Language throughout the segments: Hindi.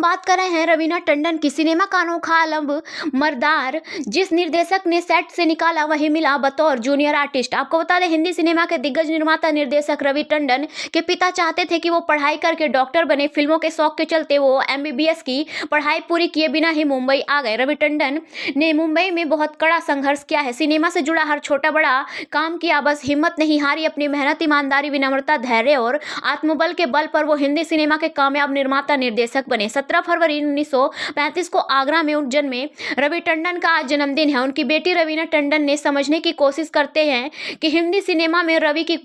बात कर रहे हैं रवीना टंडन की। सिनेमा का अनोखा आलम मर्दार जिस निर्देशक ने सेट से निकाला वही मिला बतौर जूनियर आर्टिस्ट। आपको बता दें, हिंदी सिनेमा के दिग्गज निर्माता निर्देशक रवि टंडन के पिता चाहते थे कि वो पढ़ाई करके डॉक्टर बने। फिल्मों के शौक के चलते वो MBBS की पढ़ाई पूरी किए बिना ही मुंबई आ गए। रवि टंडन ने मुंबई में बहुत कड़ा संघर्ष किया है, सिनेमा से जुड़ा हर छोटा बड़ा काम किया, बस हिम्मत नहीं हारी। अपनी मेहनत, ईमानदारी, विनम्रता, धैर्य और आत्मबल के बल पर वो हिंदी सिनेमा के कामयाब निर्माता निर्देशक बने। 17 फरवरी 1935 को आगरा में जन्मे रवि टंडन का आज जन्मदिन है। उनकी बेटी रवीना टंडन ने समझने की कोशिश करते हैं कि हिंदी सिनेमा में रवि की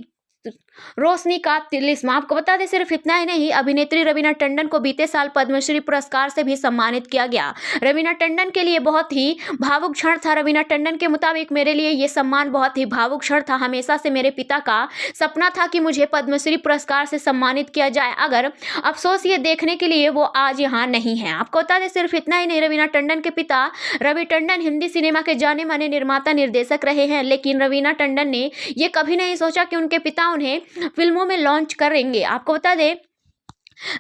रोशनी का तिलिस्म। आपको बता दें, सिर्फ इतना ही नहीं, अभिनेत्री रवीना टंडन को बीते साल पद्मश्री पुरस्कार से भी सम्मानित किया गया। रवीना टंडन के लिए बहुत ही भावुक क्षण था। रवीना टंडन के मुताबिक, मेरे लिए ये सम्मान बहुत ही भावुक क्षण था। हमेशा से मेरे पिता का सपना था कि मुझे पद्मश्री पुरस्कार से सम्मानित किया जाए, अगर अफसोस ये देखने के लिए वो आज यहाँ नहीं है। आपको बता दें, सिर्फ इतना ही नहीं, रवीना टंडन के पिता रवि टंडन हिंदी सिनेमा के जाने माने निर्माता निर्देशक रहे हैं, लेकिन रवीना टंडन ने ये कभी नहीं सोचा कि उनके पिता उन्हें फिल्मों में लॉन्च करेंगे। आपको बता दें,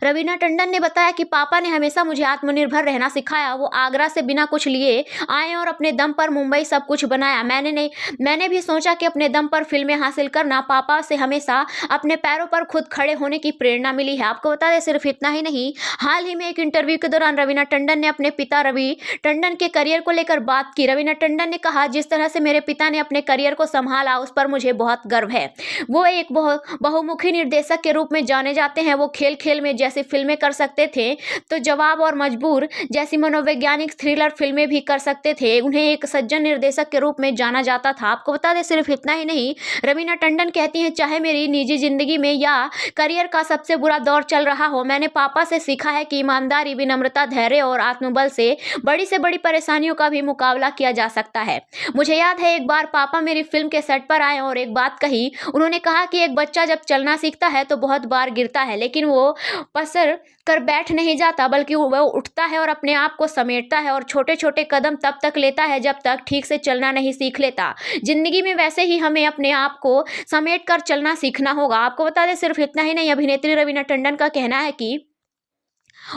रवीना टंडन ने बताया कि पापा ने हमेशा मुझे आत्मनिर्भर रहना सिखाया। वो आगरा से बिना कुछ लिए आए और अपने दम पर मुंबई सब कुछ बनाया। मैंने भी सोचा कि अपने दम पर फिल्में हासिल करना। पापा से हमेशा अपने पैरों पर खुद खड़े होने की प्रेरणा मिली है। आपको बता दें, सिर्फ इतना ही नहीं, हाल ही में एक इंटरव्यू के दौरान रवीना टंडन ने अपने पिता रवि टंडन के करियर को लेकर बात की। रवीना टंडन ने कहा, जिस तरह से मेरे पिता ने अपने करियर को संभाला उस पर मुझे बहुत गर्व है। वो एक बहुमुखी निर्देशक के रूप में जाने जाते हैं। वो खेल खेल में जैसी फिल्में कर सकते थे तो जवाब और मजबूर जैसी मनोवैज्ञानिक थ्रिलर फिल्में भी कर सकते थे। उन्हें एक सज्जन निर्देशक के रूप में जाना जाता था। आपको बता दें, सिर्फ इतना ही नहीं, रवीना टंडन कहती हैं, चाहे मेरी निजी जिंदगी में या करियर का सबसे बुरा दौर चल रहा हो, मैंने पापा से सीखा है कि ईमानदारी, विनम्रता, धैर्य और आत्मबल से बड़ी परेशानियों का भी मुकाबला किया जा सकता है। मुझे याद है, एक बार पापा मेरी फिल्म के सेट पर आए और एक बात कही। उन्होंने कहा कि एक बच्चा जब चलना सीखता है तो बहुत बार गिरता है, लेकिन वो पसर कर बैठ नहीं जाता, बल्कि वो उठता है और अपने आप को समेटता है और छोटे छोटे कदम तब तक लेता है जब तक ठीक से चलना नहीं सीख लेता। जिंदगी में वैसे ही हमें अपने आप को समेट कर चलना सीखना होगा। आपको बता दें, सिर्फ इतना ही नहीं, अभिनेत्री रवीना टंडन का कहना है कि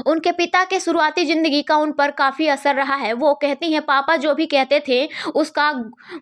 उनके पिता के शुरुआती जिंदगी का उन पर काफी असर रहा है। वो कहती हैं, पापा जो भी कहते थे उसका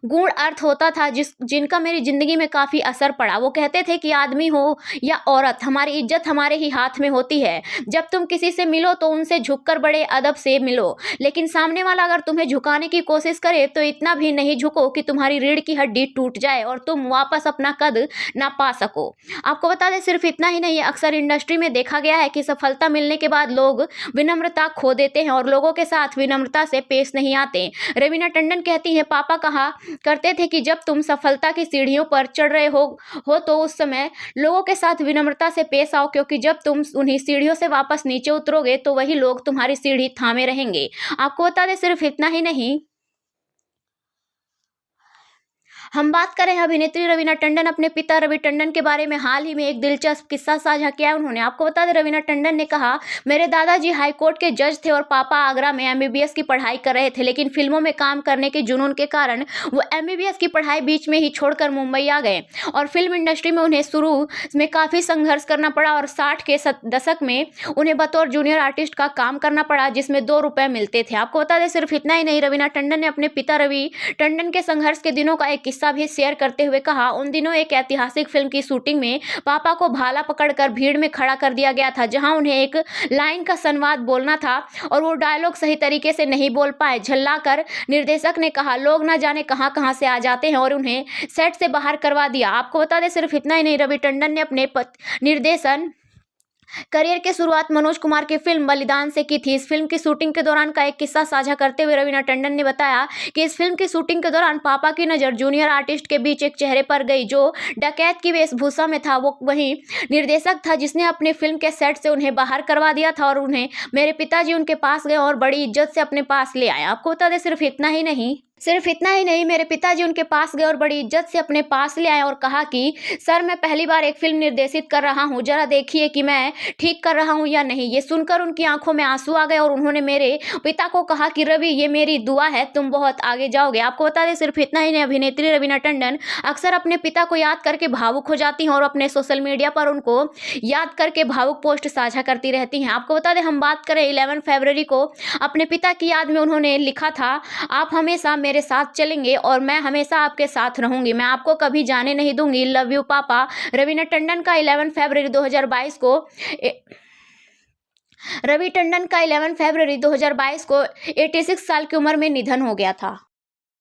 गूढ़ अर्थ होता था जिनका मेरी जिंदगी में काफी असर पड़ा। वो कहते थे कि आदमी हो या औरत, हमारी इज्जत हमारे ही हाथ में होती है। जब तुम किसी से मिलो तो उनसे झुककर बड़े अदब से मिलो, लेकिन सामने वाला अगर तुम्हें झुकाने की कोशिश करे तो इतना भी नहीं झुको कि तुम्हारी रीढ़ की हड्डी टूट जाए और तुम वापस अपना कद ना पा सको। आपको बता दें, सिर्फ इतना ही नहीं, अक्सर इंडस्ट्री में देखा गया है कि सफलता मिलने के बाद लोग विनम्रता खो देते हैं और लोगों के साथ विनम्रता से पेश नहीं आते। रवीना टंडन कहती हैं, पापा कहा करते थे कि जब तुम सफलता की सीढ़ियों पर चढ़ रहे हो तो उस समय लोगों के साथ विनम्रता से पेश आओ, क्योंकि जब तुम उन्हीं सीढ़ियों से वापस नीचे उतरोगे तो वही लोग तुम्हारी सीढ़ी थामे रहेंगे। आपको बता दें, सिर्फ इतना ही नहीं, हम बात करें अभिनेत्री रवीना टंडन अपने पिता रवि टंडन के बारे में हाल ही में एक दिलचस्प किस्सा साझा किया है उन्होंने। आपको बता दें, रवीना टंडन ने कहा, मेरे दादाजी हाईकोर्ट के जज थे और पापा आगरा में MBBS की पढ़ाई कर रहे थे, लेकिन फिल्मों में काम करने के जुनून के कारण वो MBBS की पढ़ाई बीच में ही छोड़कर मुंबई आ गए और फिल्म इंडस्ट्री में उन्हें शुरू में काफ़ी संघर्ष करना पड़ा और 60 के दशक में उन्हें बतौर जूनियर आर्टिस्ट का काम करना पड़ा, जिसमें 2 रुपये मिलते थे। आपको बता दें, सिर्फ इतना ही नहीं, रवीना टंडन ने अपने पिता रवि टंडन के संघर्ष के दिनों का एक किस्सा भी शेयर करते हुए कहा, उन दिनों एक ऐतिहासिक फिल्म की शूटिंग में पापा को भाला पकड़कर भीड़ में खड़ा कर दिया गया था, जहां उन्हें एक लाइन का संवाद बोलना था और वो डायलॉग सही तरीके से नहीं बोल पाए। झल्लाकर निर्देशक ने कहा, लोग ना जाने कहां से आ जाते हैं और उन्हें सेट से बाहर करवा दिया। आपको बता दें, सिर्फ इतना ही नहीं, रवि टंडन ने अपने निर्देशन करियर की शुरुआत मनोज कुमार की फिल्म बलिदान से की थी। इस फिल्म की शूटिंग के दौरान का एक किस्सा साझा करते हुए रवीना टंडन ने बताया कि इस फिल्म की शूटिंग के दौरान पापा की नज़र जूनियर आर्टिस्ट के बीच एक चेहरे पर गई जो डकैत की वेशभूषा में था। वो वही निर्देशक था जिसने अपनी फिल्म के सेट से उन्हें बाहर करवा दिया था और उन्हें मेरे पिताजी उनके पास गए और बड़ी इज्जत से अपने पास ले आए। आपको बता दें, सिर्फ इतना ही नहीं, सिर्फ इतना ही नहीं, मेरे पिताजी उनके पास गए और बड़ी इज्जत से अपने पास ले आए और कहा कि सर, मैं पहली बार एक फिल्म निर्देशित कर रहा हूँ, जरा देखिए कि मैं ठीक कर रहा हूँ या नहीं। ये सुनकर उनकी आंखों में आंसू आ गए और उन्होंने मेरे पिता को कहा कि रवि, ये मेरी दुआ है, तुम बहुत आगे जाओगे। आपको बता दें, सिर्फ इतना ही नहीं, अभिनेत्री रवीना टंडन अक्सर अपने पिता को याद करके भावुक हो जाती हैं और अपने सोशल मीडिया पर उनको याद करके भावुक पोस्ट साझा करती रहती हैं। आपको बता दें, हम बात करें 11 फरवरी को अपने पिता की याद में उन्होंने लिखा था, आप हमेशा मेरे साथ चलेंगे और मैं हमेशा आपके साथ रहूंगी, मैं आपको कभी जाने नहीं दूंगी, लव यू पापा। रवीना टंडन का 11 फरवरी 2022 को रवि टंडन का 11 फरवरी 2022 को 86 साल की उम्र में निधन हो गया था।